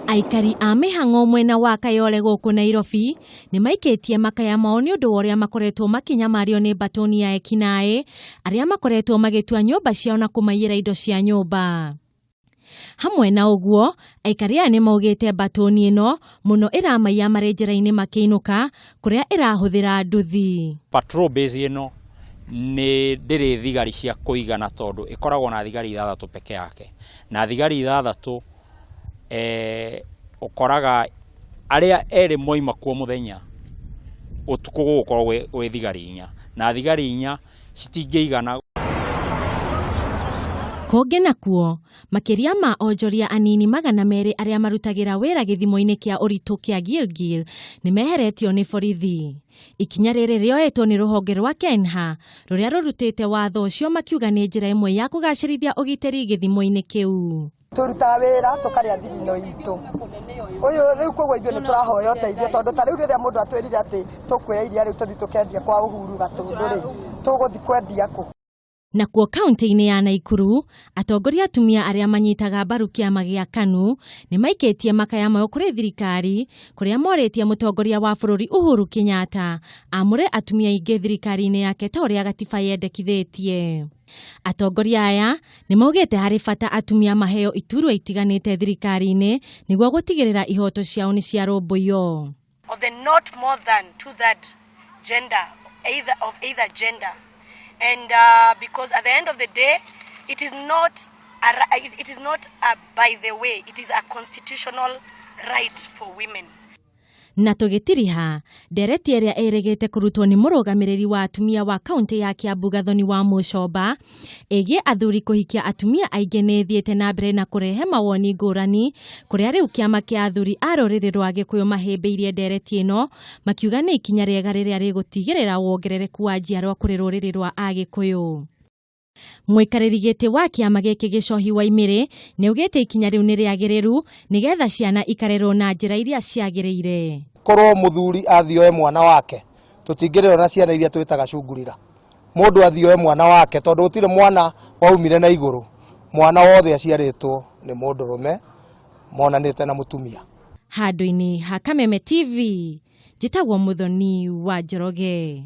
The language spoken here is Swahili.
Aikari a mĩhang'o mwena wa Kayole gũkũ Nairobi nĩ maikĩtie makaya mao nĩ ũndũ wa ũrĩa makoretwo makinyamario nĩ Gathoni ya ekinaĩ arĩa makoretwo magĩtua nyũmba ciao na kũmaiyĩra indo cia nyũmba. Hamwe na ũguo, aikari aya nĩ maugĩte Gathoni ĩno mũno ĩramaiya marĩ njĩra-inĩ makĩinũka kũrĩa ĩrahũthĩra nduthi. Patrol base ĩno nĩ ndĩrĩ thigari cia kũigana tondũ ĩkoragwo na thigari 6 peke yake. Na thigari 6 ukoraga aria eri moima kwa muthenya utuko gukorwo gwe thigari 4 na thigari 4 citingĩigana. Konge nakuo makiria ma onjoria anini 200 aria marutagira wĩra gĩthimo-inĩ kĩa ũritũ kĩa Gilgil nĩ meheretio nĩ borithi. Ikinya rĩrĩ rĩoetwo nĩ rũhonge rwa Kenya rũrĩa rũrutĩte watho ũcio makiuga nĩ njĩra ĩmwe ya kũgacĩrithia ũgitĩri gĩthimo-inĩ kĩu. Turuta wĩra tukarĩa thigino itũ. Uyu riu kogwo ithuĩ nĩ tũrahoya ũteithio tondũ ta rĩu rĩrĩa mũndũ atwĩrire atĩ tũkuoya iria rĩu tũthi tũkendia kwa Uhuru Gatũndũ-rĩ tũgũthi kwendia kũ? Nakuo kaunti-inĩ ya Nakuru, atongoria atumia arĩa manyitaga mbaru Kiama gĩa KANU nĩ maikĩtie makaya mao kũrĩ thirikari kũrĩa morĩtie mũtongoria wa bũrũri Uhuru Kenyatta amũre atumia aingĩ thirikari-inĩ yake ta ũrĩa gatiba yendekithĩtie. Atongoria aya nĩ maugĩte harĩ bata atumia maheo iturwa itiganĩte thirikari-inĩ nĩguo gũtigĩrĩra ihoto ciao nĩ ciarũmbũiyo. Of the not more than 2/3 gender, either gender. And because at the end of the day, it is not by the way, it is a constitutional right for women. Na tũgĩtiriha, ndereti ĩrĩa ĩrĩgĩte kũrutwo nĩ mũrũgamĩrĩri wa atumia wa kaunti ya Kiambu Gathoni wa Muchomba ĩgiĩ athuri kũhikia atumia aingĩ nĩ thiĩte na mbere na kũrehe mawoni ngũrani kũrĩa rĩu kĩama kĩa athuri a rũrĩrĩ rwa Gikuyu mahĩmbĩirie ndereti ĩno makiuga nĩ ikinya rĩega rĩrĩa rĩgũtigĩrĩra wongerereku wa njiarwa kũrĩ rũrĩrĩ rwa Agikuyu. Mũikarĩri gĩtĩ wa kĩama gĩkĩ Gĩcohi wa Imĩrĩ nĩ ugĩte ikinya rĩu nĩ rĩagĩrĩru nĩgetha ciana ikarerwo na njĩra iria ciagĩrĩire. Korwo muthuri athioe mwana wake tutingĩrĩrwo na ciana iria twĩtaga cungurira. Mũndũ athioe mwana wake tondũ gũtirĩ mwana waumire na igũrũ. Mwana wothe aciarĩtwo nĩ mũndũrũme monanĩte na mũtumia. Handũ-inĩ ha Kameme TV njĩtagwo Muthoni wa Njoroge.